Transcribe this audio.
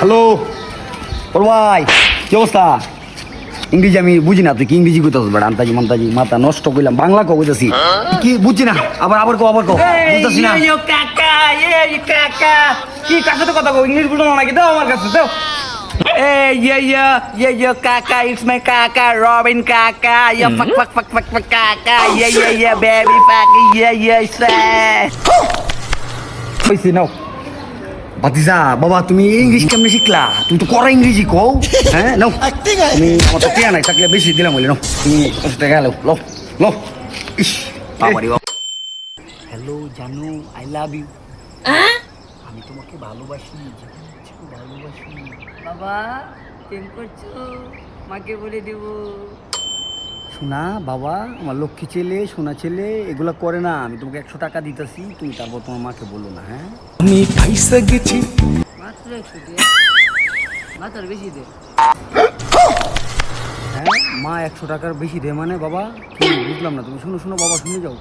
Hello ওর ভাই কি অবস্থা? ইংরেজি আমি বুঝি না, তুই কি ইংরেজি কইতাছ বেড়া? আন্তাজি মান্তাজি মাথা নষ্ট কইলাম, বাংলা কইতাছি কি বুঝছি না। আবার কো বুঝতাছি না। কাকা কাকা কি কার সাথে কথা কও? ইংলিশ বুঝো না নাকি? দাও আমার কাছে দাও। Hey, yeah, Kaka, it's my Kaka, Robin Kaka, yeah, fuck, Kaka, yeah, baby, fuck, yeah, say. কইছি নাও ভাতিজা। বাবা তুমি ইংলিশ কেমনে শিখলা? তুমি তো করা ইংরেজি কও। হ্যাঁ নাও তুমি, আমার তো টিয়া নাই, থাকলে বেশি দিলাম বলে নাও তুমি 100 টাকা লো লো লো। ইস বাবা রে বাবা। হ্যালো জানু, আই লাভ ইউ। আমি তোমাকে ভালোবাসি, ভালোবাসি। বাবা প্রেম করছো? মাকে বলে দেব। শোনা বাবা, আমার লক্ষ্মী ছেলে, সোনা ছেলে এগুলো করে না। আমি তোমাকে 100 টাকা দিতেছি, তুমি তারপর তোমার মাকে বলো না। হ্যাঁ আমি ফাইসা গেছি। মাত্র 100 দে, মাত্র বেশি দে। হ্যাঁ মা 100 টাকার বেশি দে মানে? বাবা কি বুঝলাম না, তুমি শুনো বাবা, শুনে যাও।